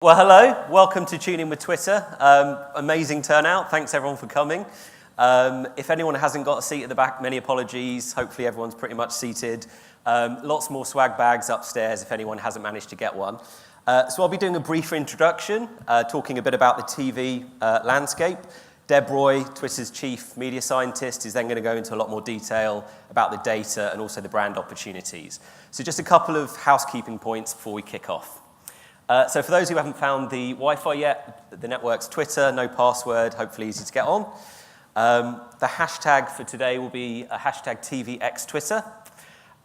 Well, hello. Welcome to Tune In with Twitter. Amazing turnout. Thanks, everyone, for coming. If anyone hasn't got a seat at the back, many apologies. Hopefully, everyone's pretty much seated. Lots more swag bags upstairs if anyone hasn't managed to get one. So I'll be doing a brief introduction, talking a bit about the TV landscape. Deb Roy, Twitter's chief media scientist, is then going to go into a lot more detail about the data and also the brand opportunities. So just a couple of housekeeping points before we kick off. So for those who haven't found the Wi-Fi yet, the network's Twitter, no password, hopefully easy to get on. The hashtag for today will be a hashtag TVXTwitter,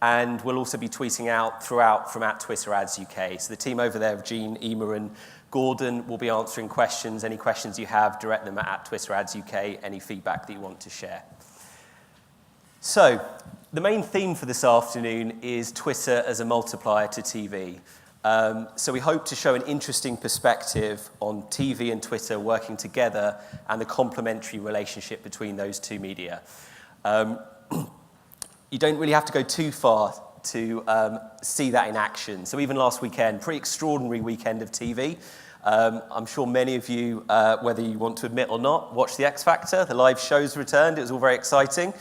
and we'll also be tweeting out throughout from @TwitterAdsUK. So the team over there, Jean, Ema, and Gordon, will be answering questions. Any questions you have, direct them at @TwitterAdsUK, any feedback that you want to share. So the main theme for this afternoon is Twitter as a multiplier to TV. So we hope to show an interesting perspective on TV and Twitter working together and the complementary relationship between those two media. You don't really have to go too far to see that in action. So even last weekend, pretty extraordinary weekend of TV. I'm sure many of you, whether you want to admit or not, watched the X Factor. The live shows returned. It was all very exciting.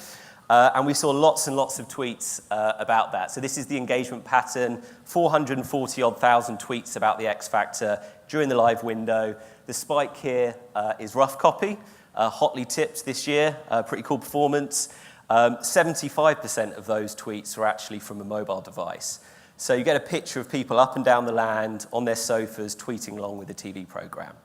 And we saw lots and lots of tweets about that. So this is the engagement pattern, 440-odd thousand tweets about the X Factor during the live window. The spike here is rough copy, hotly tipped this year, pretty cool performance. 75% of those tweets were actually from a mobile device. So you get a picture of people up and down the land on their sofas tweeting along with the TV program.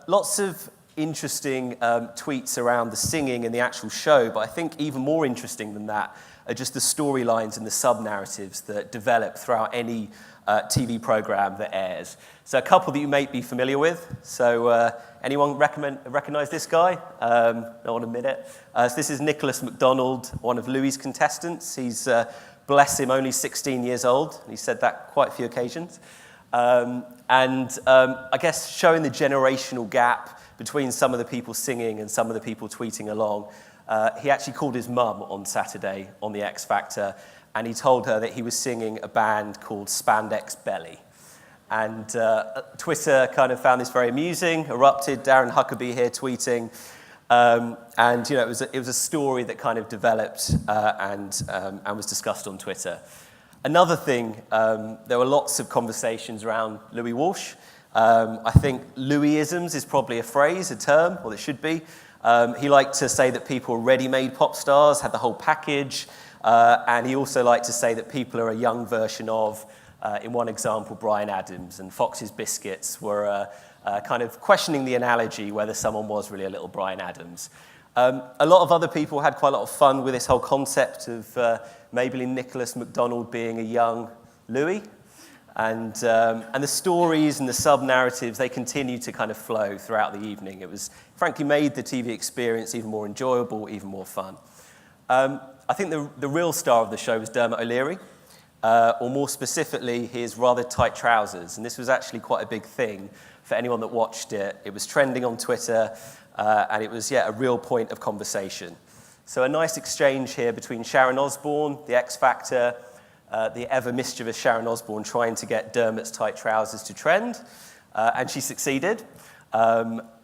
Lots of interesting tweets around the singing and the actual show, but I think even more interesting than that are just the storylines and the sub-narratives that develop throughout any TV program that airs. So a couple that you may be familiar with. So anyone recognize this guy? No one admit it. So this is Nicholas McDonald, one of Louis' contestants. He's, bless him, only 16 years old. He said that quite a few occasions. I guess showing the generational gap between some of the people singing and some of the people tweeting along. He actually called his mum on Saturday on the X Factor, and he told her that he was singing a band called Spandex Belly. And Twitter kind of found this very amusing, erupted. Darren Huckabee here tweeting. And you know, it was a story that kind of developed and was discussed on Twitter. Another thing, there were lots of conversations around Louis Walsh. I think Louisisms is probably a phrase, a term, well, it should be. He liked to say that people are ready-made pop stars, had the whole package, and he also liked to say that people are a young version of, in one example, Bryan Adams, and Fox's Biscuits were kind of questioning the analogy whether someone was really a little Bryan Adams. A lot of other people had quite a lot of fun with this whole concept of maybe Nicholas McDonald being a young Louis. And the stories and the sub-narratives, they continue to kind of flow throughout the evening. It was, frankly, made the TV experience even more enjoyable, even more fun. I think the real star of the show was Dermot O'Leary, or more specifically, his rather tight trousers. And this was actually quite a big thing for anyone that watched it. It was trending on Twitter, and it was, yeah, a real point of conversation. So a nice exchange here between Sharon Osbourne, the X Factor, the ever-mischievous Sharon Osbourne trying to get Dermot's tight trousers to trend, and she succeeded.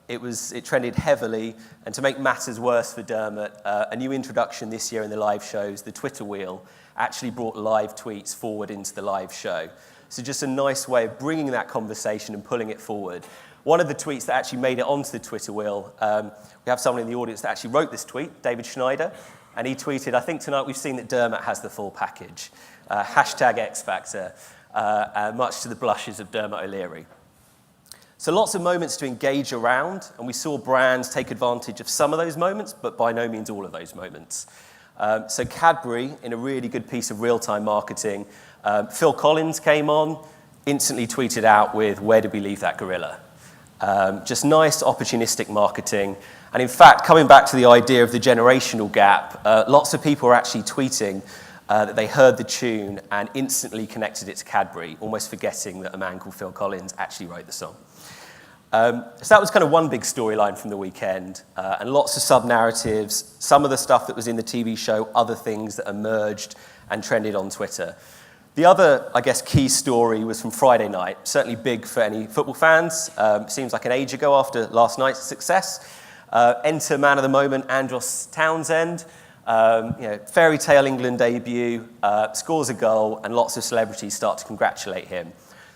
It trended heavily, and to make matters worse for Dermot, a new introduction this year in the live shows, the Twitter wheel, actually brought live tweets forward into the live show. So just a nice way of bringing that conversation and pulling it forward. One of the tweets that actually made it onto the Twitter wheel, we have someone in the audience that actually wrote this tweet, David Schneider, and he tweeted, "I think tonight we've seen that Dermot has the full package." Hashtag X Factor, much to the blushes of Dermot O'Leary. So lots of moments to engage around, and we saw brands take advantage of some of those moments, but by no means all of those moments. So Cadbury, in a really good piece of real-time marketing, Phil Collins came on, instantly tweeted out with, "Where did we leave that gorilla?" Just nice opportunistic marketing. And in fact, coming back to the idea of the generational gap, lots of people are actually tweeting that they heard the tune and instantly connected it to Cadbury, almost forgetting that a man called Phil Collins actually wrote the song. So that was kind of one big storyline from the weekend, and lots of sub-narratives, some of the stuff that was in the TV show, other things that emerged and trended on Twitter. The other, I guess, key story was from Friday night, certainly big for any football fans. Seems like an age ago after last night's success. Enter man of the moment, Andros Townsend. Fairy tale England debut, scores a goal, and lots of celebrities start to congratulate him.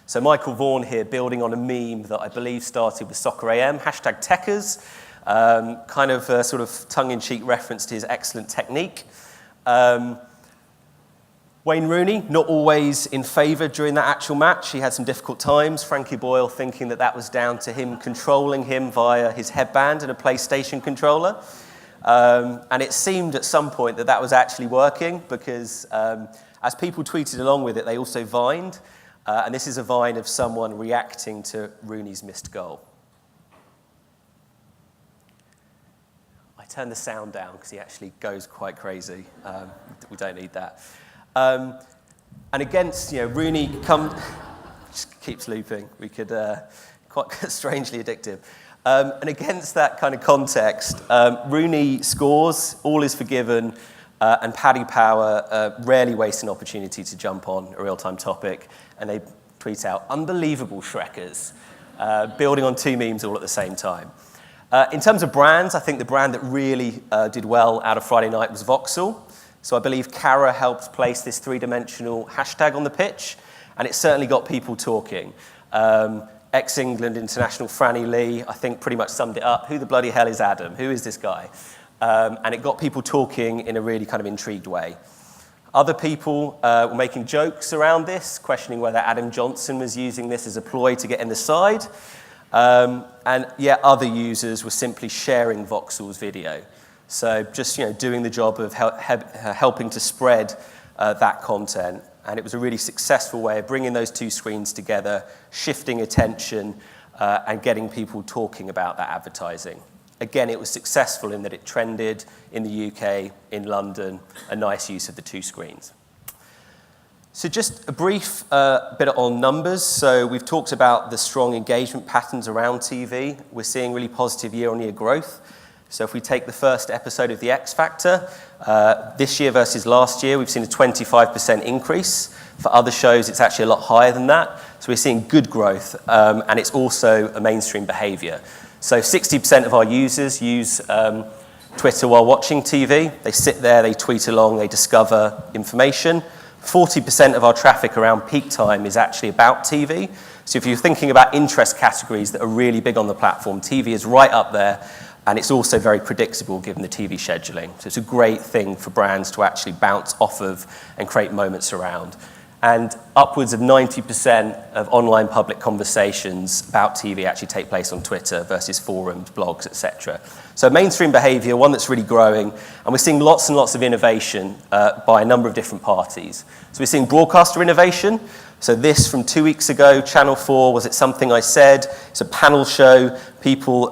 So Michael Vaughan here, building on a meme that I believe started with Soccer AM, #Techers, kind of a sort of tongue-in-cheek reference to his excellent technique. Wayne Rooney, not always in favour during that actual match. He had some difficult times. Frankie Boyle thinking that was down to him controlling him via his headband and a PlayStation controller. And it seemed at some point that was actually working because as people tweeted along with it, they also vined. And this is a vine of someone reacting to Rooney's missed goal. I turned the sound down because he actually goes quite crazy. We don't need that. And against, Rooney just keeps looping. We could, quite strangely addictive. And against that kind of context, Rooney scores, all is forgiven, and Paddy Power rarely wastes an opportunity to jump on a real-time topic, and they tweet out, "Unbelievable Shrekkers," building on two memes all at the same time. In terms of brands, I think the brand that really did well out of Friday night was Vauxhall. So I believe Cara helped place this three-dimensional hashtag on the pitch, and it certainly got people talking. Ex-England international Franny Lee, I think, pretty much summed it up. Who the bloody hell is Adam? Who is this guy? And it got people talking in a really kind of intrigued way. Other people were making jokes around this, questioning whether Adam Johnson was using this as a ploy to get in the side. And yet other users were simply sharing Vauxhall's video. So just doing the job of helping to spread that content. And it was a really successful way of bringing those two screens together, shifting attention, and getting people talking about that advertising. Again, it was successful in that it trended in the UK, in London, a nice use of the two screens. So just a brief bit on numbers. So we've talked about the strong engagement patterns around TV. We're seeing really positive year-on-year growth. So if we take the first episode of The X Factor, this year versus last year, we've seen a 25% increase. For other shows, it's actually a lot higher than that. So we're seeing good growth, and it's also a mainstream behavior. So 60% of our users use Twitter while watching TV. They sit there, they tweet along, they discover information. 40% of our traffic around peak time is actually about TV. So if you're thinking about interest categories that are really big on the platform, TV is right up there. And it's also very predictable given the TV scheduling. So it's a great thing for brands to actually bounce off of and create moments around. And upwards of 90% of online public conversations about TV actually take place on Twitter versus forums, blogs, etc. So mainstream behavior, one that's really growing. And we're seeing lots and lots of innovation by a number of different parties. So we're seeing broadcaster innovation. So this from 2 weeks ago, Channel 4, Was It Something I Said? It's a panel show. People,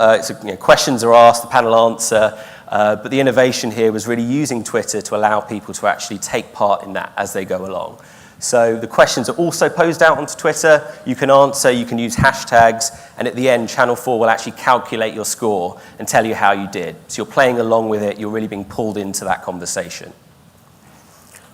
questions are asked, the panel answer. But the innovation here was really using Twitter to allow people to actually take part in that as they go along. So the questions are also posed out onto Twitter. You can answer, you can use hashtags, and at the end, Channel 4 will actually calculate your score and tell you how you did. So you're playing along with it, you're really being pulled into that conversation.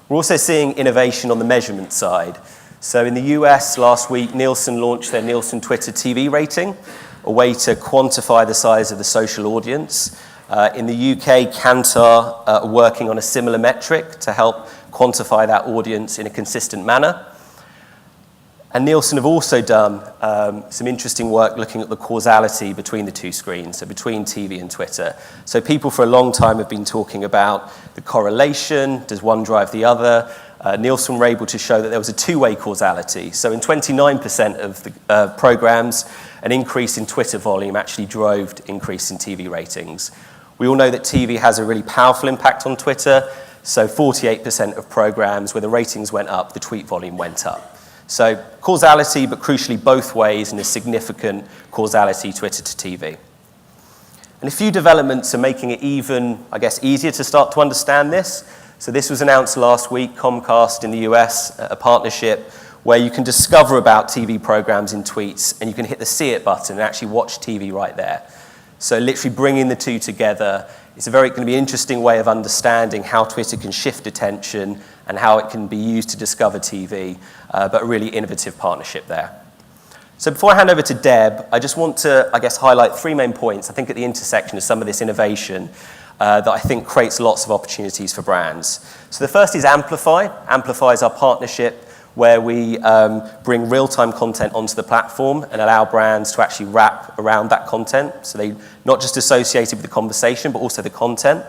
We're also seeing innovation on the measurement side. So in the US last week, Nielsen launched their Nielsen Twitter TV rating, a way to quantify the size of the social audience. In the UK, Kantar are working on a similar metric to help quantify that audience in a consistent manner. And Nielsen have also done some interesting work looking at the causality between the two screens, so between TV and Twitter. So people for a long time have been talking about the correlation, does one drive the other? Nielsen were able to show that there was a two-way causality. So in 29% of the programs, an increase in Twitter volume actually drove an increase in TV ratings. We all know that TV has a really powerful impact on Twitter. So 48% of programs where the ratings went up, the tweet volume went up. So causality, but crucially both ways, and a significant causality Twitter to TV. And a few developments are making it even, easier to start to understand this. So this was announced last week, Comcast in the US, a partnership where you can discover about TV programs in tweets, and you can hit the See It button and actually watch TV right there. So literally bringing the two together, it's going to be an interesting way of understanding how Twitter can shift attention and how it can be used to discover TV, but a really innovative partnership there. So before I hand over to Deb, I just want to, highlight three main points, I think at the intersection of some of this innovation that I think creates lots of opportunities for brands. So the first is Amplify. Amplify is our partnership where we bring real-time content onto the platform and allow brands to actually wrap around that content. So they not just associated with the conversation, but also the content.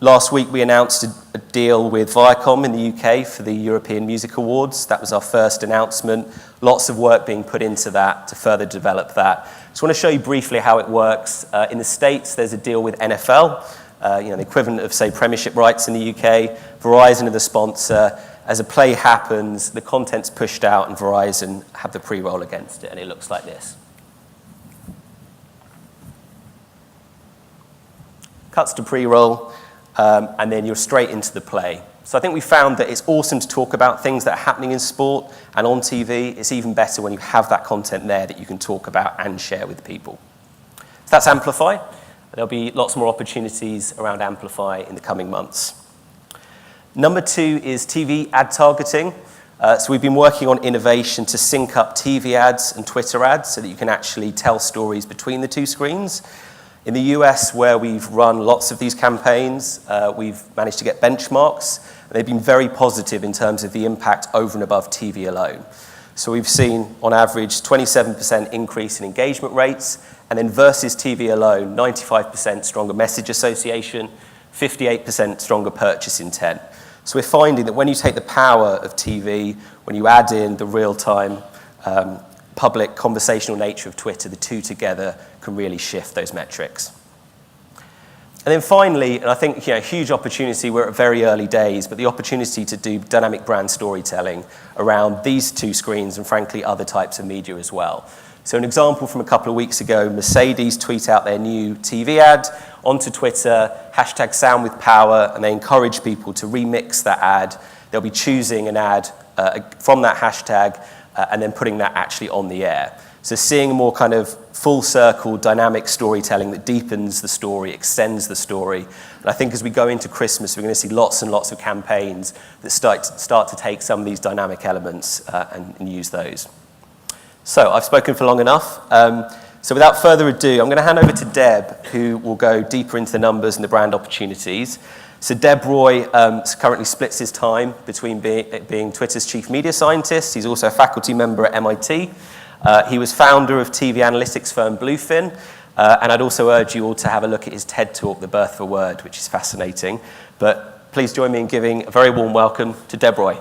Last week, we announced a deal with Viacom in the UK for the European Music Awards. That was our first announcement. Lots of work being put into that to further develop that. Just want to show you briefly how it works. In the States, there's a deal with NFL, the equivalent of, say, Premiership rights in the UK. Verizon are the sponsor. As a play happens, the content's pushed out, and Verizon have the pre-roll against it, and it looks like this. Cuts to pre-roll. And then you're straight into the play. So I think we found that it's awesome to talk about things that are happening in sport and on TV. It's even better when you have that content there that you can talk about and share with people. So that's Amplify. There'll be lots more opportunities around Amplify in the coming months. Number two is TV ad targeting. So we've been working on innovation to sync up TV ads and Twitter ads so that you can actually tell stories between the two screens. In the US, where we've run lots of these campaigns, we've managed to get benchmarks, and they've been very positive in terms of the impact over and above TV alone. So we've seen, on average, 27% increase in engagement rates, and then versus TV alone, 95% stronger message association, 58% stronger purchase intent. So we're finding that when you take the power of TV, when you add in the real-time public conversational nature of Twitter, the two together can really shift those metrics. And then finally, and I think a huge opportunity, we're at very early days, but the opportunity to do dynamic brand storytelling around these two screens and frankly other types of media as well. So an example from a couple of weeks ago, Mercedes tweet out their new TV ad onto Twitter, #SoundWithPower, and they encourage people to remix that ad. They'll be choosing an ad from that hashtag and then putting that actually on the air. So seeing more kind of full circle dynamic storytelling that deepens the story, extends the story. And I think as we go into Christmas, we're going to see lots and lots of campaigns that start to take some of these dynamic elements and use those. So I've spoken for long enough. So without further ado, I'm going to hand over to Deb, who will go deeper into the numbers and the brand opportunities. So Deb Roy currently splits his time between being Twitter's chief media scientist. He's also a faculty member at MIT. He was founder of TV analytics firm Bluefin. And I'd also urge you all to have a look at his TED Talk, The Birth of a Word, which is fascinating. But please join me in giving a very warm welcome to Deb Roy.